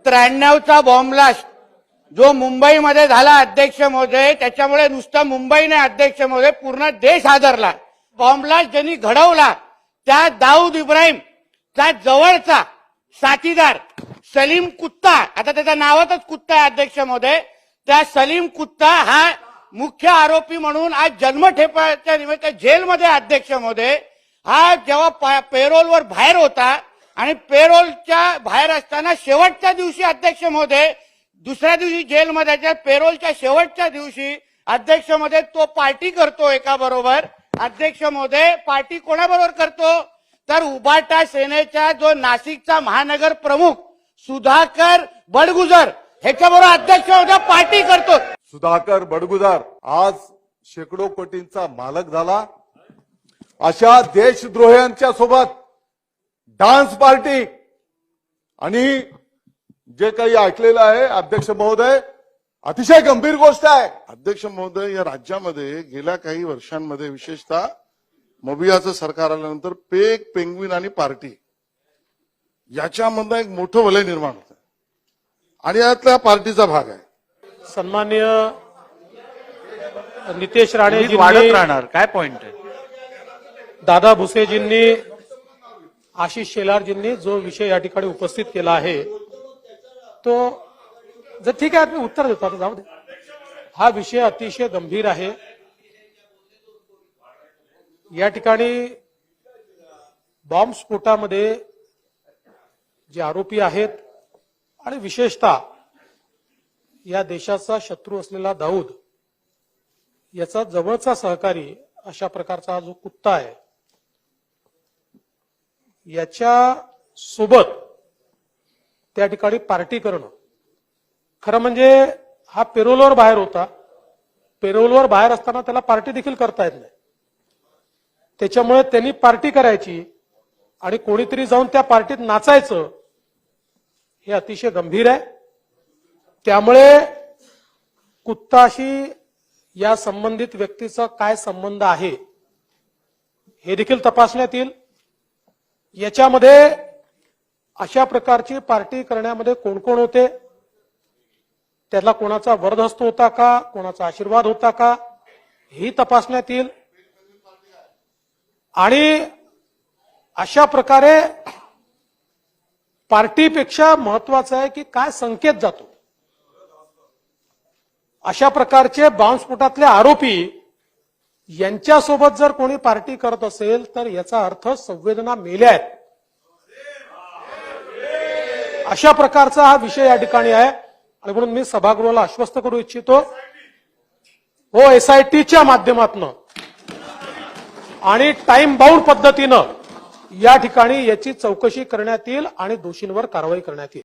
93चा bomb blast जो मुंबईमध्ये झाला अध्यक्ष महोदय, त्याच्यामुळे नुसतं मुंबई नाही अध्यक्ष महोदय, पूर्ण देश हादरला। बॉम्ब ब्लास्ट ज्यांनी घडवला त्या दाऊद इब्राहिमचा जवळचा साथीदार सलीम कुत्ता, आता त्याच्या नावातच कुत्ता आहे अध्यक्ष महोदय, त्या सलीम कुत्ता हा मुख्य आरोपी म्हणून आज जन्मठेपाच्या निमित्त जेलमध्ये अध्यक्ष महोदय। हा जेव्हा पेरोलवर बाहेर होता आणि पेरोलच्या बाहेर असताना शेवटच्या दिवशी अध्यक्ष महोदय, दुसऱ्या दिवशी जेलमध्ये पेरोलच्या शेवटच्या दिवशी अध्यक्ष महोदय तो पार्टी करतो एका बरोबर। अध्यक्ष महोदय पार्टी कोणाबरोबर करतो तर उबाटा सेनेचा जो नाशिकचा महानगर प्रमुख सुधाकर बडगुजर ह्याच्याबरोबर अध्यक्ष महोदय पार्टी करतो। सुधाकर बडगुजर आज शेकडो कोटींचा मालक झाला। अशा देशद्रोह्यांच्या सोबत डान्स पार्टी आणि जे काही ऐकलेलं आहे अध्यक्ष महोदय, अतिशय गंभीर गोष्ट आहे। अध्यक्ष महोदय, या राज्यामध्ये गेल्या काही वर्षांमध्ये विशेषतः मबियाचं सरकार आल्यानंतर पेक, पेंग्विन आणि पार्टी याच्यामधनं एक मोठं वलय निर्माण होतं आणि यातल्या पार्टीचा भाग आहे। सन्माननीय नितेश राणेजी वाढत राहणार काय पॉइंट आहे? दादा भुसेजींनी, आशिष शेलारजींनी जो विषय या ठिकाणी उपस्थित केला आहे तो जर ठीक आहे मी उत्तर देतो, आता जाऊ दे। हा विषय अतिशय गंभीर आहे। या ठिकाणी बॉम्बस्फोटामध्ये जे आरोपी आहेत आणि विशेषतः या देशाचा शत्रू असलेला दाऊद याचा जवळचा सहकारी अशा प्रकारचा हा जो कुत्ता आहे, याच्या सोबत त्या ठिकाणी पार्टी करणं, खरं म्हणजे हा पेरोलवर बाहेर होता। पेरोलवर बाहेर असताना त्याला पार्टी देखील करता येत नाही, त्याच्यामुळे त्यांनी पार्टी करायची आणि कोणीतरी जाऊन त्या पार्टीत नाचायचं, हे अतिशय गंभीर आहे। त्यामुळे कुत्ताशी या संबंधित व्यक्तीचा काय संबंध आहे हे देखील तपासण्यात येईल। याच्यामध्ये अशा प्रकारची पार्टी करण्यामध्ये कोण कोण होते, त्याला कोणाचा वरदहस्त होता का, कोणाचा आशीर्वाद होता का, ही तपासण्यात येईल। आणि अशा प्रकारे पार्टीपेक्षा महत्वाचं आहे की काय संकेत जातो। अशा प्रकारचे बॉम्बस्फोटातले आरोपी यांच्यासोबत जर कोणी पार्टी करत असेल तर याचा अर्थ संवेदना मेल्या आहेत, अशा प्रकारचा हा विषय या ठिकाणी आहे। आणि म्हणून मी सभागृहाला आश्वस्त करू इच्छितो, हो एसआयटीच्या माध्यमातून आणि टाइम बाउंड पद्धतीनं या ठिकाणी याची चौकशी करण्यात येईल आणि दोषींवर कारवाई करण्यात येईल।